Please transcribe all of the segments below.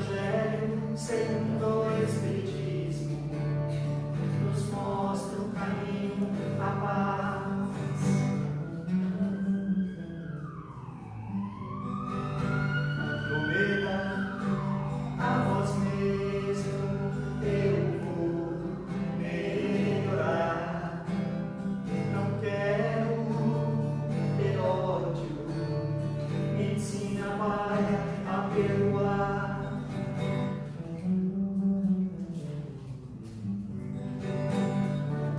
Evangelho, segundo o Espiritismo, nos mostra o caminho, a paz. Prometa a vós mesmo, eu vou melhorar. Não quero ter ódio, me ensina, Pai, a perdoar.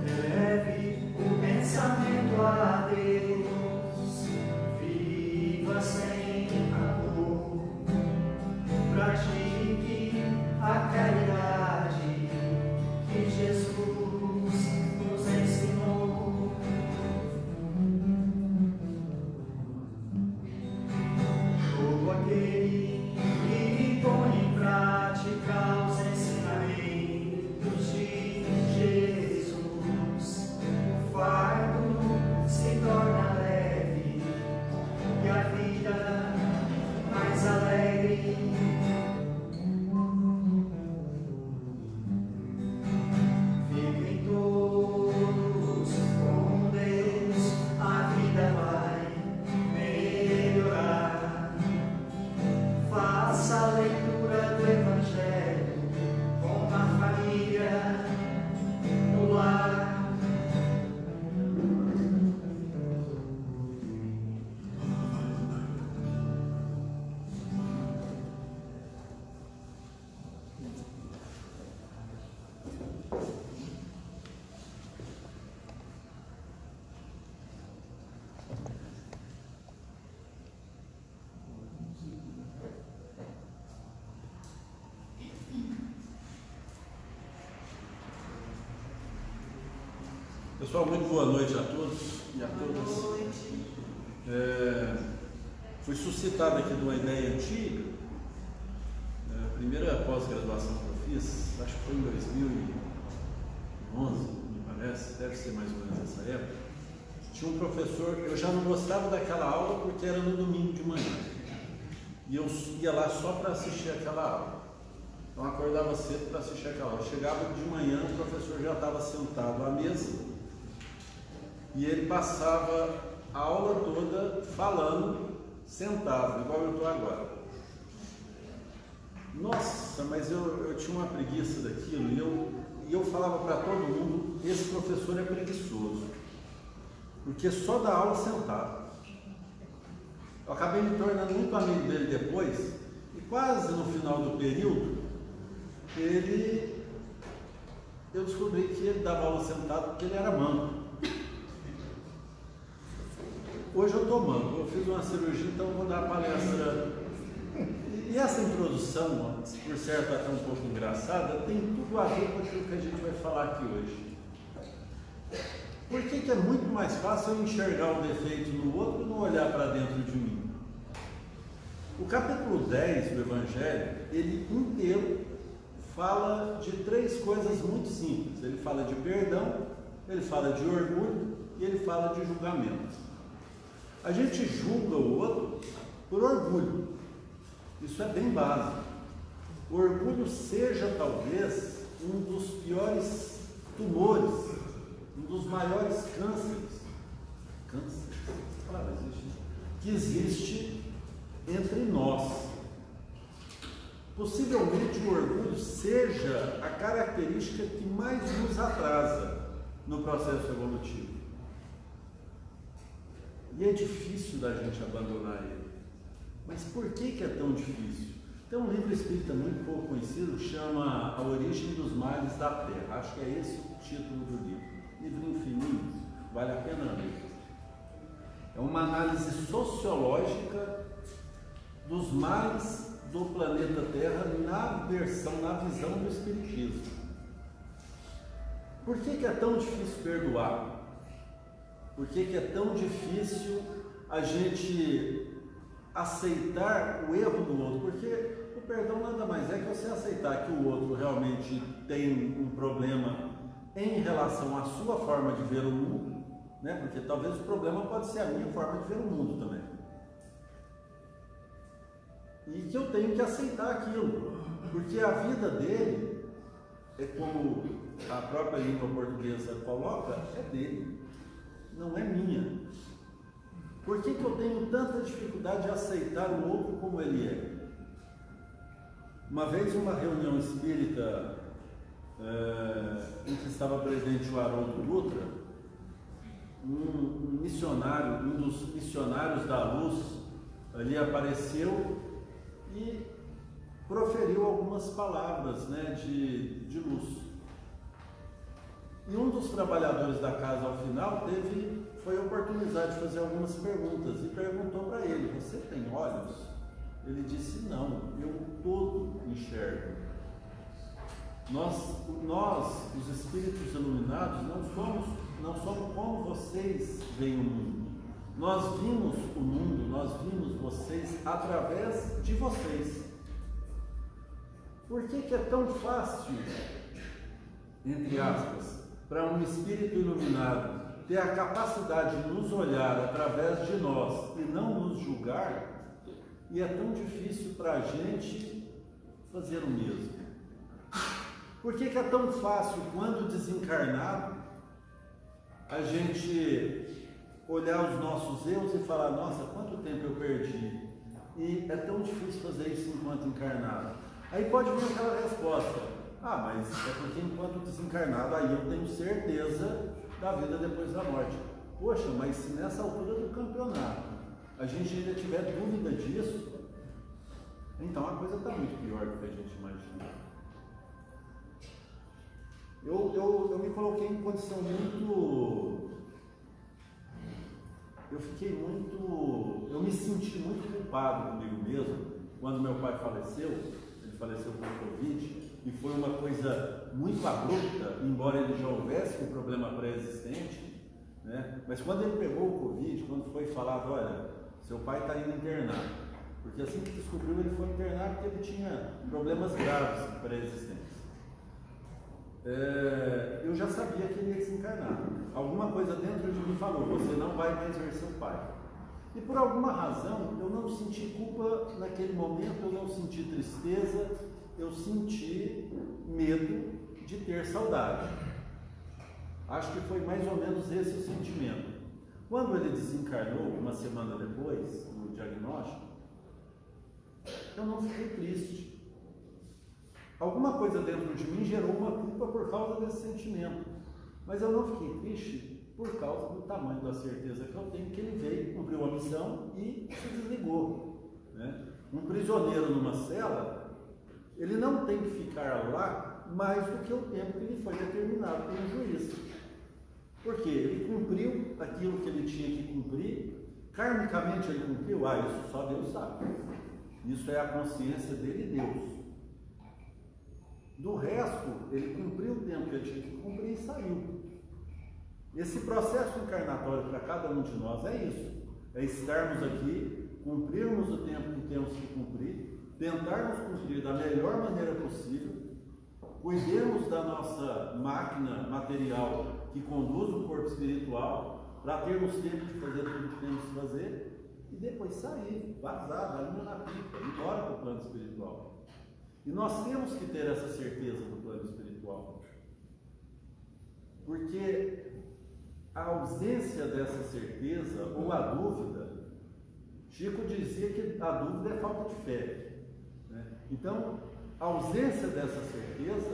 Leve o pensamento a Deus, viva sem amor, pratique a caridade que Jesus nos ensinou. Todo aquele que põe em prática os ensinamentos de Jesus, o fardo se torna leve e a vida mais alegre. Fiquem todos com Deus, a vida vai melhorar. Faça a leitura do Evangelho com a família no lar. Pessoal, muito boa noite a todos e a todas. Boa noite. Fui suscitado aqui de uma ideia antiga. A primeira pós-graduação que eu fiz, acho que foi em 2011, me parece, deve ser mais ou menos essa época. Tinha um professor, eu já não gostava daquela aula porque era no domingo de manhã. E eu ia lá só para assistir aquela aula. Então eu acordava cedo para assistir aquela aula. Chegava de manhã, o professor já estava sentado à mesa. E ele passava a aula toda falando, sentado, igual eu estou agora. Nossa, mas eu tinha uma preguiça daquilo, e eu falava para todo mundo, esse professor é preguiçoso, porque só dá aula sentado. Eu acabei me tornando muito amigo dele depois, e quase no final do período, eu descobri que ele dava aula sentado porque ele era manco. Hoje eu estou manco, eu fiz uma cirurgia, então eu vou dar a palestra. E essa introdução, por certo até um pouco engraçada, tem tudo a ver com aquilo que a gente vai falar aqui hoje. Por que é muito mais fácil eu enxergar o defeito no outro e não olhar para dentro de mim? O capítulo 10 do Evangelho, ele inteiro fala de três coisas muito simples. Ele fala de perdão, ele fala de orgulho e ele fala de julgamento. A gente julga o outro por orgulho. Isso é bem básico. O orgulho seja talvez um dos piores tumores, um dos maiores cânceres, que existe entre nós. Possivelmente o orgulho seja a característica que mais nos atrasa no processo evolutivo. E é difícil da gente abandonar ele. Mas por que é tão difícil? Tem um livro espírita muito pouco conhecido que chama A Origem dos Males da Terra. Acho que é esse o título do livro. Livro infinito, vale a pena ler. É uma análise sociológica dos males do planeta Terra na visão do Espiritismo. Por que é tão difícil perdoar? Por que é tão difícil a gente aceitar o erro do outro? Porque o perdão nada mais é que você aceitar que o outro realmente tem um problema em relação à sua forma de ver o mundo, né? Porque talvez o problema pode ser a minha forma de ver o mundo também. E que eu tenho que aceitar aquilo. Porque a vida dele, é como a própria língua portuguesa coloca, é dele, não é minha. Por que eu tenho tanta dificuldade de aceitar o outro como ele é? Uma vez, em uma reunião espírita, em que estava presente o Haroldo Dutra, um missionário, um dos missionários da luz, ali apareceu e proferiu algumas palavras, né, de luz. E um dos trabalhadores da casa, ao final, foi a oportunidade de fazer algumas perguntas e perguntou para ele: você tem olhos? Ele disse: não, eu todo enxergo. Nós, os espíritos iluminados, não somos como vocês veem o mundo. Nós vimos o mundo, nós vimos vocês através de vocês. Por que é tão fácil, entre aspas, para um espírito iluminado ter a capacidade de nos olhar através de nós e não nos julgar, e é tão difícil para a gente fazer o mesmo? Por que é tão fácil, quando desencarnado, a gente olhar os nossos erros e falar: nossa, quanto tempo eu perdi? E é tão difícil fazer isso enquanto encarnado. Aí pode vir aquela resposta: ah, mas é porque enquanto desencarnado aí eu tenho certeza da vida depois da morte. Poxa, mas se nessa altura do campeonato a gente ainda tiver dúvida disso, então a coisa está muito pior do que a gente imagina. Eu me coloquei em condição muito... Eu me senti muito culpado comigo mesmo quando meu pai faleceu. Ele faleceu por Covid e foi uma coisa muito abrupta, embora ele já houvesse um problema pré-existente, né? Mas quando ele pegou o Covid, quando foi falado: olha, seu pai está indo internar, porque assim que descobriu ele foi internar porque ele tinha problemas graves pré-existentes. Eu já sabia que ele ia desencarnar. Alguma coisa dentro de mim falou: você não vai mais ver seu pai. E por alguma razão eu não senti culpa naquele momento, eu não senti tristeza, eu senti medo de ter saudade. Acho que foi mais ou menos esse o sentimento. Quando ele desencarnou, uma semana depois do diagnóstico, eu não fiquei triste. Alguma coisa dentro de mim gerou uma culpa por causa desse sentimento, mas eu não fiquei triste por causa do tamanho da certeza que eu tenho que ele veio, cumpriu a missão e se desligou, né? Um prisioneiro numa cela, ele não tem que ficar lá mais do que o tempo que ele foi determinado pelo juiz, porque ele cumpriu aquilo que ele tinha que cumprir. Karmicamente ele cumpriu? Isso só Deus sabe. Isso é a consciência dele e Deus. Do resto, ele cumpriu o tempo que ele tinha que cumprir e saiu. Esse processo encarnatório para cada um de nós é isso: é estarmos aqui, cumprirmos o tempo que temos que cumprir, tentarmos cumprir da melhor maneira possível, cuidarmos da nossa máquina material que conduz o corpo espiritual, para termos tempo de fazer tudo que temos que fazer, e depois sair, vazar, dar linha na pipa, ir embora para o plano espiritual. E nós temos que ter essa certeza do plano espiritual, porque a ausência dessa certeza, ou a dúvida, Chico dizia que a dúvida é falta de fé, né? Então, a ausência dessa certeza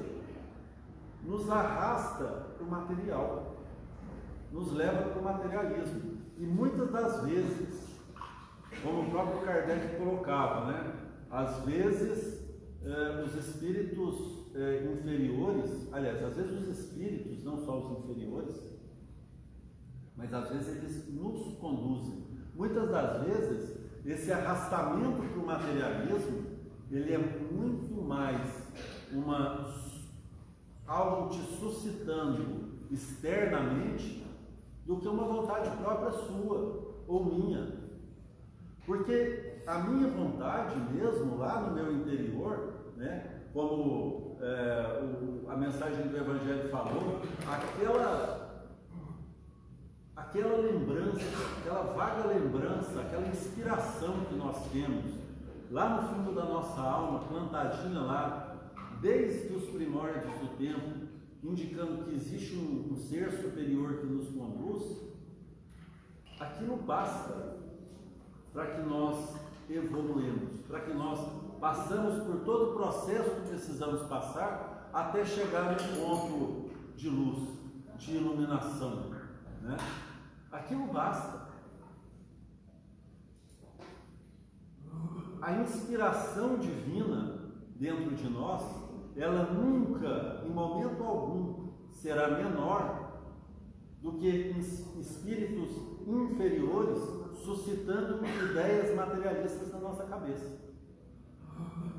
nos arrasta para o material, nos leva para o materialismo. E muitas das vezes, como o próprio Kardec colocava, né? Às vezes os espíritos inferiores, aliás, às vezes os espíritos, não só os inferiores, mas às vezes eles nos conduzem. Muitas das vezes, esse arrastamento para o materialismo, ele é muito mais algo te suscitando externamente do que uma vontade própria sua ou minha. Porque a minha vontade mesmo, lá no meu interior, né, como a mensagem do Evangelho falou, aquela lembrança, aquela vaga lembrança, aquela inspiração que nós temos lá no fundo da nossa alma, plantadinha lá desde os primórdios do tempo, indicando que existe um ser superior que nos conduz, aquilo basta para que nós evoluemos, para que nós passamos por todo o processo que precisamos passar até chegar no ponto de luz, de iluminação, né? Aquilo basta. A inspiração divina dentro de nós, ela nunca, em momento algum, será menor do que espíritos inferiores suscitando ideias materialistas na nossa cabeça.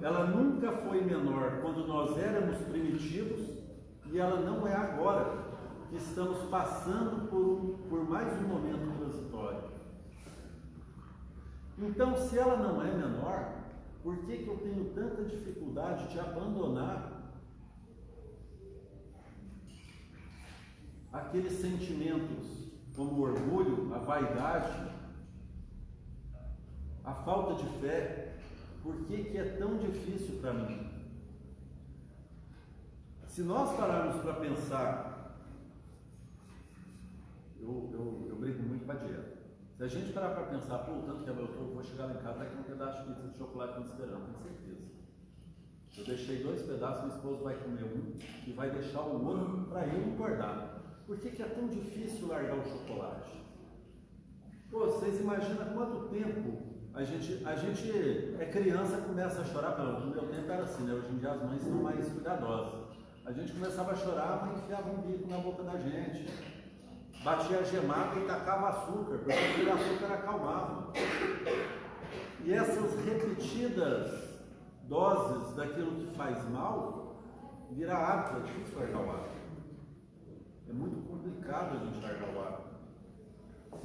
Ela nunca foi menor quando nós éramos primitivos e ela não é agora que estamos passando por mais um momento transitório. Então, se ela não é menor, por que eu tenho tanta dificuldade de abandonar aqueles sentimentos como o orgulho, a vaidade, a falta de fé? Por que é tão difícil para mim? Se nós pararmos para pensar, eu brigo muito com a dieta. Se a gente parar para pensar, pô, tanto que eu vou chegar lá em casa, vai ter um pedaço de pizza de chocolate me esperando, tenho certeza. Eu deixei 2 pedaços, meu esposo vai comer um e vai deixar o outro para eu engordar. Por que é tão difícil largar o chocolate? Pô, vocês imaginam quanto tempo a gente é criança, começa a chorar, pelo menos no meu tempo era assim, né? Hoje em dia as mães são mais cuidadosas. A gente começava a chorar, a mãe enfiava um bico na boca da gente, batia a gemada e tacava açúcar, porque aquele açúcar acalmava. E essas repetidas doses daquilo que faz mal, vira hábito, é difícil largar o hábito. É muito complicado a gente largar o hábito.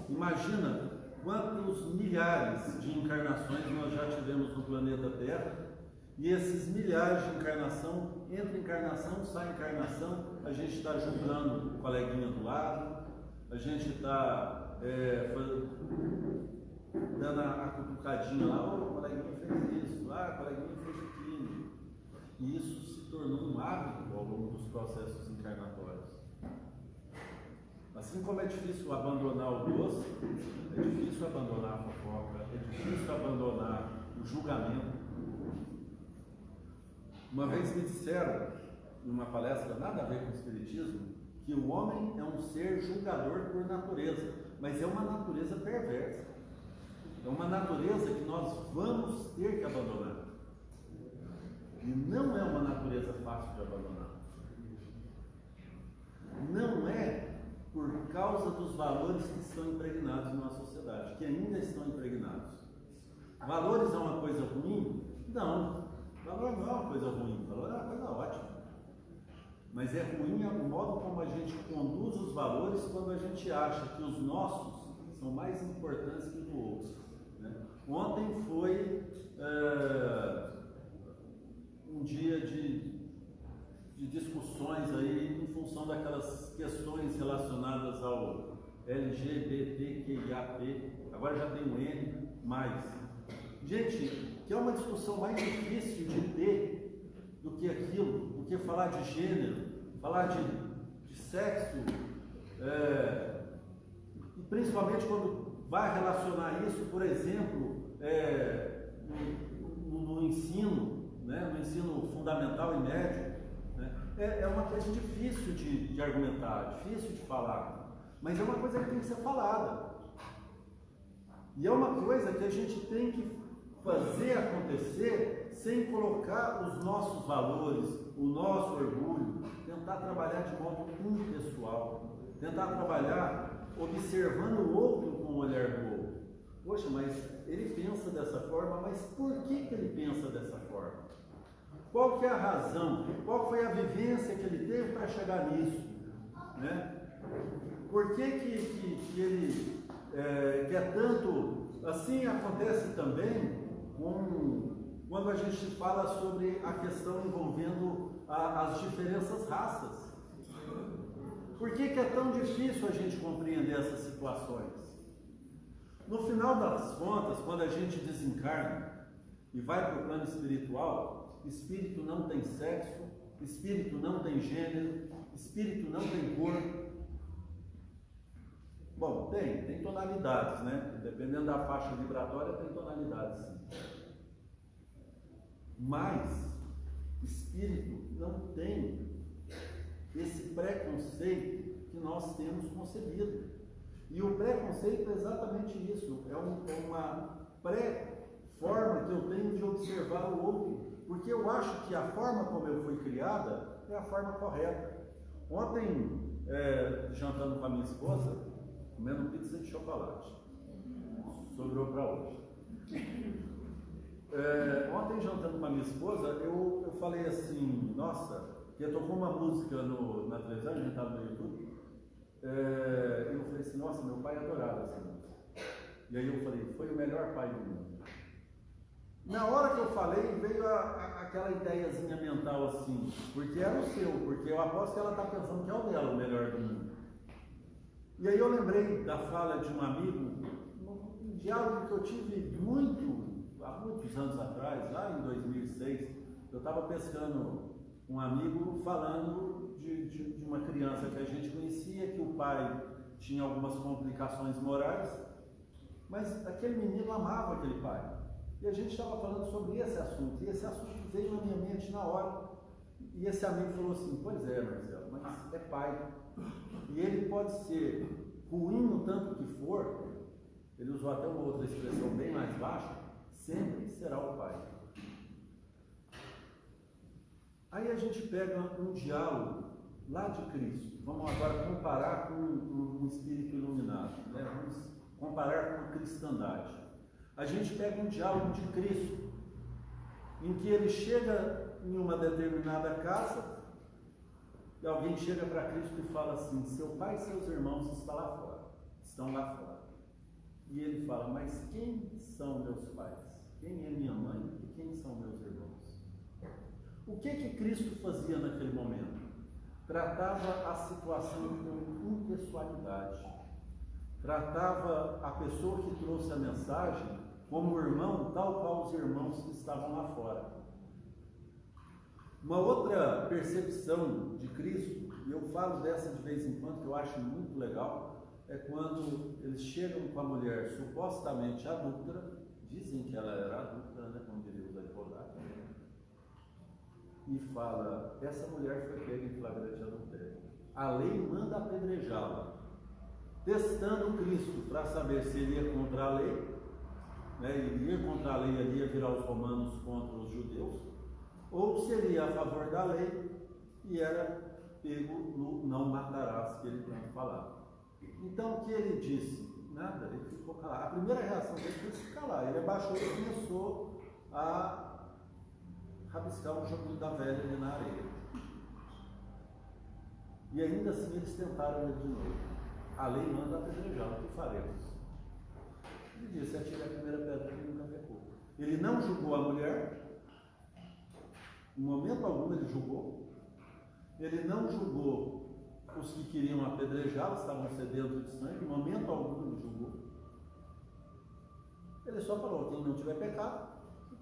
Imagina quantos milhares de encarnações nós já tivemos no planeta Terra, e esses milhares de encarnação, entra encarnação, sai encarnação, a gente está julgando o coleguinha do lado, a gente está dando a cutucadinha lá, o coleguinha fez isso, o coleguinha fez aquilo. E isso se tornou um hábito ao longo dos processos encarnatórios. Assim como é difícil abandonar o doce, é difícil abandonar a fofoca, é difícil abandonar o julgamento. Uma vez me disseram, em uma palestra nada a ver com o espiritismo, que o homem é um ser julgador por natureza, mas é uma natureza perversa. É uma natureza que nós vamos ter que abandonar. E não é uma natureza fácil de abandonar. Não é por causa dos valores que estão impregnados na sociedade, que ainda estão impregnados. Valores é uma coisa ruim? Não. Valor não é uma coisa ruim, valor é uma coisa ótima. Mas é ruim o modo como a gente conduz os valores quando a gente acha que os nossos são mais importantes que os do outro. Né? Ontem foi um dia de discussões aí em função daquelas questões relacionadas ao LGBTQIAP, agora já tem um N+. Gente, que é uma discussão mais difícil de ter do que aquilo, do que falar de gênero, falar de sexo, e principalmente quando vai relacionar isso, por exemplo, no ensino, né, no ensino fundamental e médio, né, é uma coisa difícil de argumentar, difícil de falar, mas é uma coisa que tem que ser falada. E é uma coisa que a gente tem que fazer acontecer sem colocar os nossos valores, o nosso orgulho, tentar trabalhar de modo impessoal, tentar trabalhar observando o outro com o olhar do outro. Poxa, mas ele pensa dessa forma, mas por que ele pensa dessa forma? Qual que é a razão? Qual foi a vivência que ele teve para chegar nisso? Né? Por que ele quer tanto? Assim acontece também quando a gente fala sobre a questão envolvendo as diferenças raças. Por que é tão difícil a gente compreender essas situações? No final das contas, quando a gente desencarna e vai para o plano espiritual, espírito não tem sexo, Espírito não tem gênero, espírito não tem cor. Bom, tem tonalidades, né? Dependendo da faixa vibratória, tem tonalidades, sim. Mas espírito não tem esse preconceito que nós temos concebido. E o preconceito é exatamente isso, é uma pré-forma que eu tenho de observar o outro, porque eu acho que a forma como eu fui criada é a forma correta. Ontem, jantando com a minha esposa, comendo pizza de chocolate, sobrou para hoje. Ontem, jantando com a minha esposa, eu falei assim, nossa, que tocou uma música na televisão, a gente estava no YouTube, eu falei assim, nossa, meu pai adorava essa música. E aí eu falei, foi o melhor pai do mundo. Na hora que eu falei, veio aquela ideiazinha mental assim, porque era o seu, porque eu aposto que ela está pensando que é o dela, o melhor do mundo. E aí eu lembrei da fala de um amigo, um diálogo que eu tive há muitos anos atrás, lá em 2006, eu estava pescando um amigo falando de uma criança que a gente conhecia, que o pai tinha algumas complicações morais, mas aquele menino amava aquele pai. E a gente estava falando sobre esse assunto, e esse assunto veio na minha mente na hora. E esse amigo falou assim, pois é, Marcelo, mas é pai. E ele pode ser ruim no tanto que for, ele usou até uma outra expressão bem mais baixa, sempre será o pai. Aí a gente pega um diálogo lá de Cristo. Vamos agora comparar com um espírito iluminado, né? Vamos comparar com a cristandade. A gente pega um diálogo de Cristo, em que ele chega em uma determinada casa, e alguém chega para Cristo e fala assim, seu pai e seus irmãos estão lá fora. E ele fala, mas quem são meus pais? Quem é minha mãe e quem são meus irmãos? O que Cristo fazia naquele momento? Tratava a situação com impessoalidade. Tratava a pessoa que trouxe a mensagem como irmão, tal qual os irmãos que estavam lá fora. Uma outra percepção de Cristo, e eu falo dessa de vez em quando, que eu acho muito legal, é quando eles chegam com a mulher supostamente adúltera, dizem que ela era adúltera, né, como diria os advogados, e fala, essa mulher foi pega em flagrante adultério. A lei manda apedrejá-la, testando Cristo para saber se ele ia contra a lei, né, ele ia contra a lei, ele ia virar os romanos contra os judeus, ou seria a favor da lei e era pego no não matarás, que ele tanto falava. Então o que ele disse? Nada, ele ficou calado. A primeira reação dele foi se calar, ele abaixou e começou a rabiscar um joguinho da velha ali na areia. E ainda assim eles tentaram ele de novo. A lei manda apedrejar, o que faremos? Ele disse, atire a primeira pedra que nunca pecou. Ele não julgou a mulher, em momento algum ele julgou. Ele não julgou os que queriam apedrejá-lo, estavam sedentos de sangue, em momento algum ele julgou. Ele só falou, quem não tiver pecado,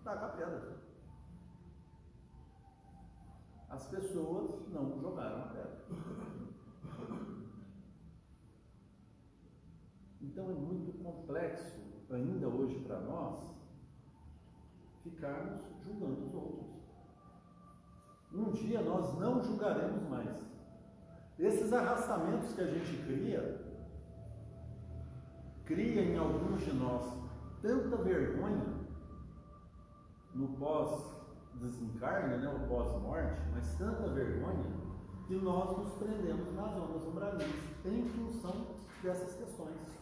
taca a pedra. As pessoas não jogaram a pedra. Então é muito complexo, ainda hoje para nós, ficarmos julgando os outros. Um dia nós não julgaremos mais. Esses arrastamentos que a gente cria em alguns de nós tanta vergonha no pós-desencarne, né, o pós-morte, mas tanta vergonha que nós nos prendemos nas ondas umbralistas em função dessas questões.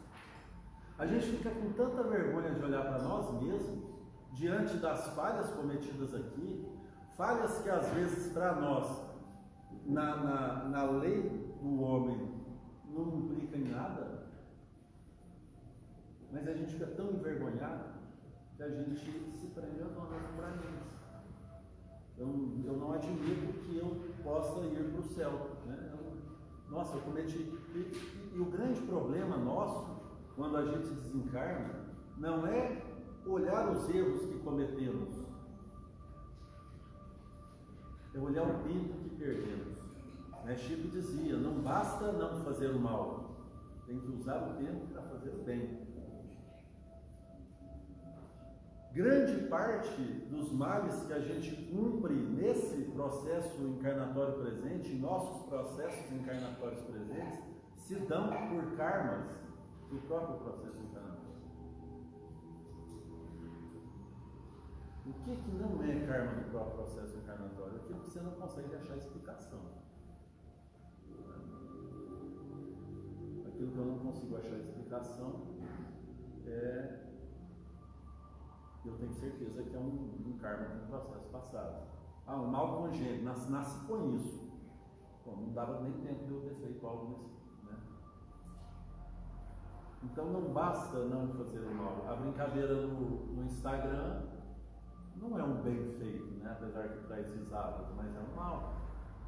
A gente fica com tanta vergonha de olhar para nós mesmos diante das falhas cometidas aqui, falhas que às vezes para nós, na lei do homem, não implica em nada, mas a gente fica tão envergonhado que a gente se prende às ondas umbralistas. Eu não admito que eu possa ir para o céu, né? Nossa, eu cometi. E o grande problema nosso, quando a gente desencarna, não é olhar os erros que cometemos, é olhar o pinto que perdemos. Né? Chico dizia, não basta não fazer o mal, tem que usar o tempo para fazer o bem. Grande parte dos males que a gente cumpre nesse processo encarnatório presente, nossos processos encarnatórios presentes, se dão por karmas do próprio processo encarnatório. O que não é karma do próprio processo encarnatório? Aquilo que você não consegue achar explicação. Aquilo que eu não consigo achar explicação eu tenho certeza que é um karma de um processo passado. Um mal congênito, nasce com isso. Bom, não dava nem tempo de eu ter feito algo nesse, né? Então não basta não fazer o mal. A brincadeira no Instagram não é um bem feito, né? Apesar que traz risadas, mas é um mal.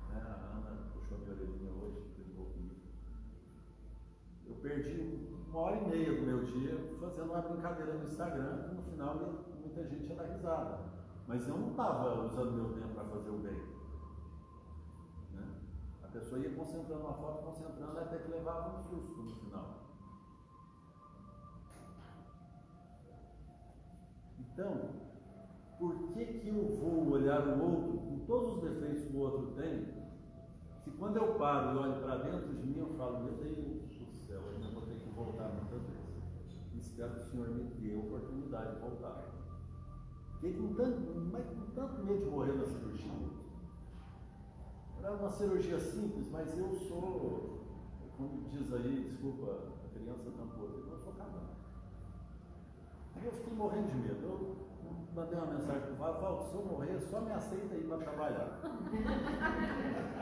Né? A Ana puxou minha orelhinha hoje, brincou comigo. Eu perdi 1h30 do meu dia fazendo uma brincadeira no Instagram, e no final muita gente ia dar risada. Mas eu não estava usando meu tempo para fazer o bem. Né? A pessoa ia concentrando uma foto, concentrando, até que levava um susto no final. Então, por que eu vou olhar o outro com todos os defeitos que o outro tem, se quando eu paro e olho para dentro de mim, eu falo, meu Deus do céu, eu ainda vou ter que voltar muitas vezes. Espero que o Senhor me dê a oportunidade de voltar. Fiquei com tanto medo de morrer na cirurgia. Era uma cirurgia simples, mas eu sou, como diz aí, desculpa, a criança tampou, eu sou casado. Eu fiquei morrendo de medo. Eu mandei uma mensagem para o Valdo, se eu morrer, só me aceita aí para trabalhar.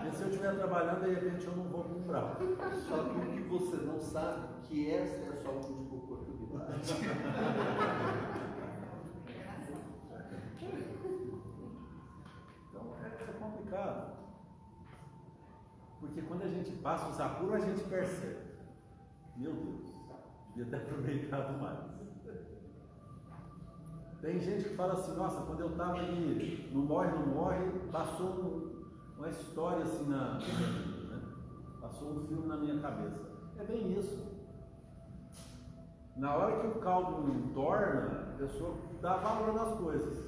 E se eu estiver trabalhando, de repente eu não vou comprar. Só que o que você não sabe, que essa é a sua última oportunidade. Então é complicado. Porque quando a gente passa os apuros, a gente percebe. Meu Deus, devia ter aproveitado mais. Tem gente que fala assim, nossa, quando eu estava ali, não morre, passou uma história assim na minha vida, né? Passou um filme na minha cabeça. É bem isso. Na hora que o caldo entorna, a pessoa dá valor nas coisas.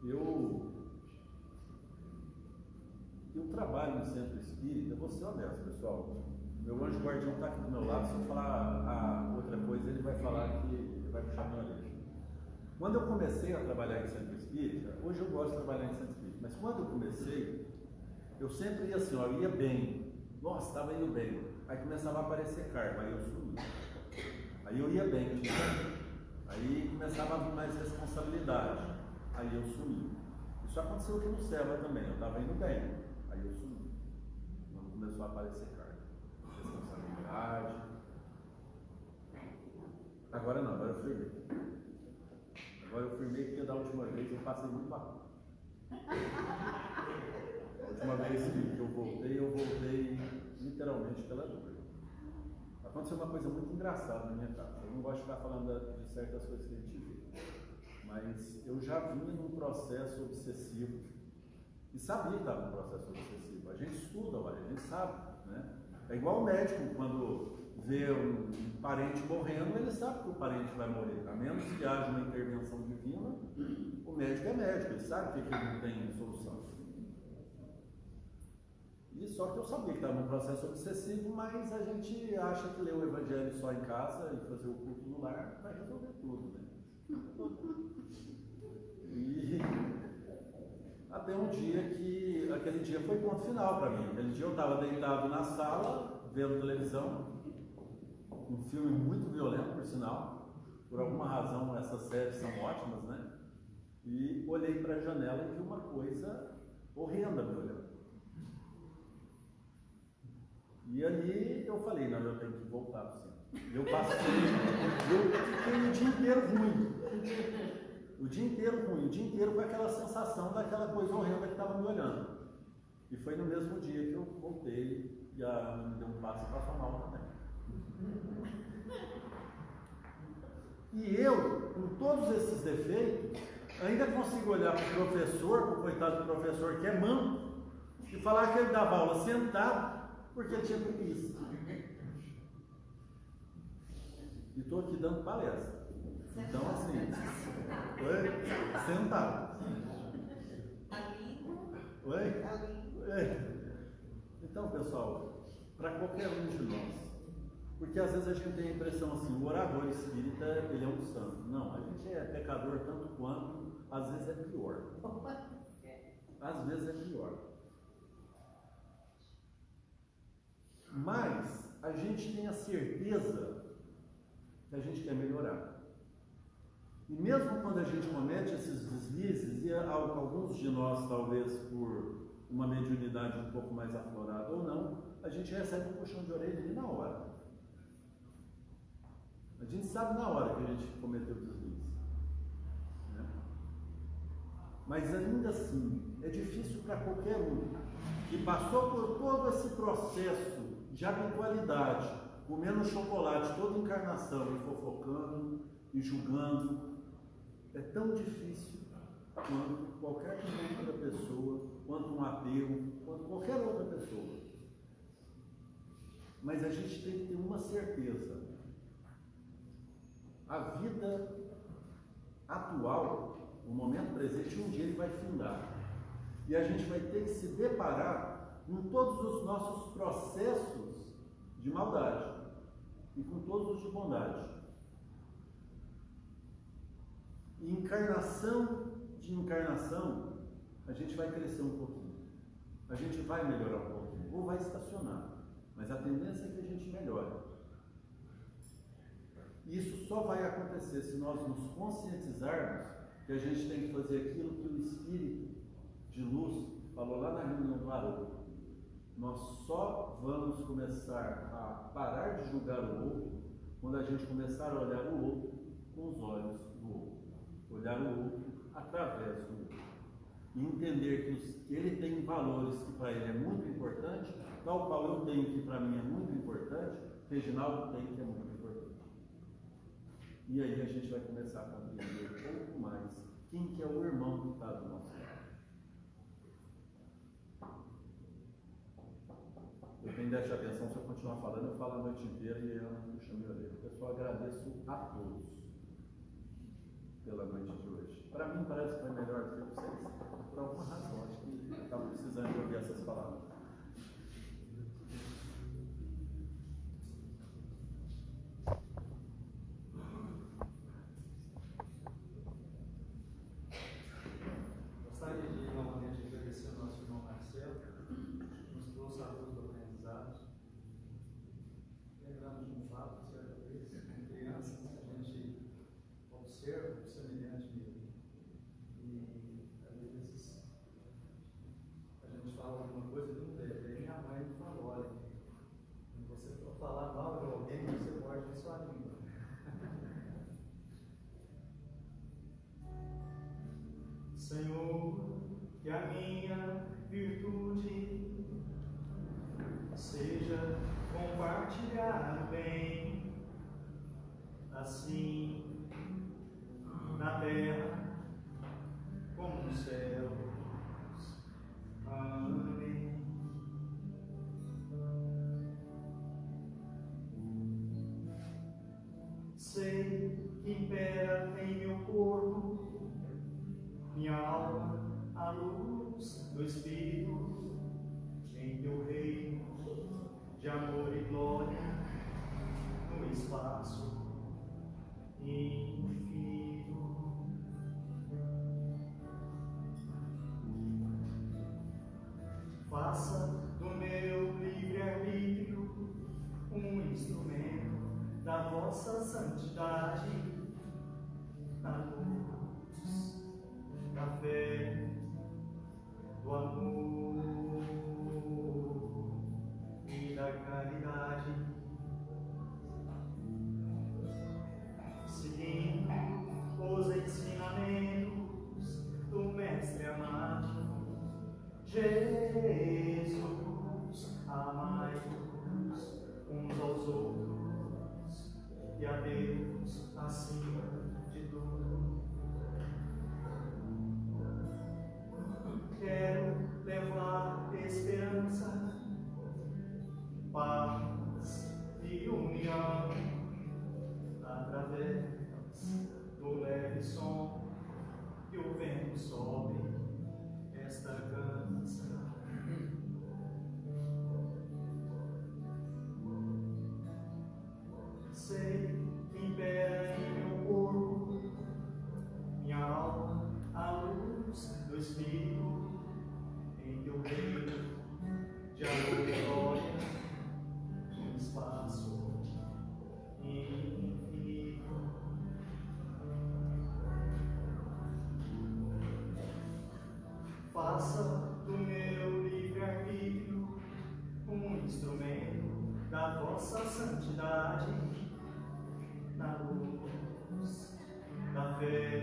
Eu trabalho no centro espírita, vou ser honesto, pessoal. Meu anjo guardião está aqui do meu lado, se eu falar outra coisa, ele vai falar que ele vai puxar minha orelha. Quando eu comecei a trabalhar em centro espírita, hoje eu gosto de trabalhar em centro espírita, mas quando eu comecei, eu sempre ia assim, eu ia bem, nossa, estava indo bem, aí começava a aparecer karma, aí eu sumia. Aí eu ia bem, aí começava a vir mais responsabilidade, aí eu sumi. Isso aconteceu aqui no Céu também, eu estava indo bem, aí eu sumi. Quando começou a aparecer karma. Responsabilidade. Agora não, agora eu firmei. Agora eu firmei porque da última vez eu passei muito barulho. A última vez que eu voltei literalmente pela dor. Aconteceu uma coisa muito engraçada na minha casa. Eu não gosto de ficar falando de certas coisas que a gente vê. Mas eu já vinha num processo obsessivo. E sabia que estava num processo obsessivo. A gente estuda, olha, a gente sabe, né? É igual o médico, quando vê um parente morrendo, ele sabe que o parente vai morrer. A menos que haja uma intervenção divina, o médico é médico, ele sabe que ele não tem solução. E só que eu sabia que estava num processo obsessivo, mas a gente acha que ler o Evangelho só em casa e fazer o culto no lar vai resolver tudo, né? E até um dia que, aquele dia foi ponto final para mim. Aquele dia eu estava deitado na sala, vendo televisão, um filme muito violento, por sinal. Por alguma razão essas séries são ótimas, né? E olhei para a janela e vi uma coisa horrenda me olhando. E ali eu falei, não, eu tenho que voltar para o centro. Eu fiquei o dia inteiro ruim. O dia inteiro com aquela sensação daquela coisa horrenda que estava me olhando. E foi no mesmo dia que eu voltei e a Ana me deu um passo e passou mal também. E eu, com todos esses defeitos, Ainda consigo olhar para o professor, para o coitado do professor que é manco, e falar que ele dava aula sentado, porque ele tinha preguiça. E estou aqui dando palestra. Então, assim, sentado. Oi? Então, pessoal, para qualquer um de nós, porque às vezes a gente tem a impressão assim, o orador espírita, ele é um santo. Não, a gente é pecador tanto quanto, às vezes é pior. Às vezes é pior. Mas a gente tem a certeza que a gente quer melhorar. E mesmo quando a gente comete esses deslizes, e alguns de nós, talvez por uma mediunidade um pouco mais aflorada ou não, a gente recebe um puxão de orelha ali na hora. A gente sabe na hora que a gente cometeu o deslize. Né? Mas ainda assim, é difícil para qualquer um que passou por todo esse processo de habitualidade, comendo chocolate toda encarnação e fofocando e julgando. É tão difícil quanto qualquer outra pessoa, quanto um ateu, quanto qualquer outra pessoa. Mas a gente tem que ter uma certeza. A vida atual, o momento presente, um dia ele vai findar. E a gente vai ter que se deparar com todos os nossos processos de maldade e com todos os de bondade. E encarnação de encarnação, a gente vai crescer um pouquinho. A gente vai melhorar um pouquinho, ou vai estacionar. Mas a tendência é que a gente melhore. Isso só vai acontecer se nós nos conscientizarmos que a gente tem que fazer aquilo que o Espírito de Luz falou lá na reunião do Haroldo. Nós só vamos começar a parar de julgar o outro quando a gente começar a olhar o outro com os olhos do outro. Olhar o outro através do outro. E entender que ele tem valores que para ele é muito importante, tal qual eu tenho que para mim é muito importante, Reginaldo tem que é muito importante. E aí a gente vai começar a compreender um pouco mais quem que é o irmão que está do nosso lado. Depende da atenção, se eu continuar falando, eu falo a noite inteira e eu não puxo a minha orelha. Pessoal, agradeço a todos pela noite de hoje. Para mim parece que foi melhor do que vocês, por alguma razão, acho que estava precisando de ouvir essas palavras. Gostaria de novamente agradecer ao nosso irmão Marcelo, que nos trouxe a luz do aprendizado. Lembramos de um fato, certa vez, com crianças, a gente observa o semelhante dele. E às vezes a gente fala alguma coisa e não deve. Aí minha mãe me falou: olha, quando você for falar mal de alguém, você morde a sua língua. Senhor, que a minha virtude seja compartilhar o bem, assim na terra como nos céus. Amém. Sei que impera em meu corpo, minha alma, a luz do Espírito, em teu reino de amor e glória, no espaço infinito. Faça do meu livre-arbítrio um instrumento da vossa santidade, na luz da fé, do amor e da caridade, seguindo os ensinamentos do Mestre amado, Jesus. Amai-vos uns aos outros e a Deus acima de tudo. violação do meu livre-arbítrio, um instrumento da vossa santidade, na luz da fé.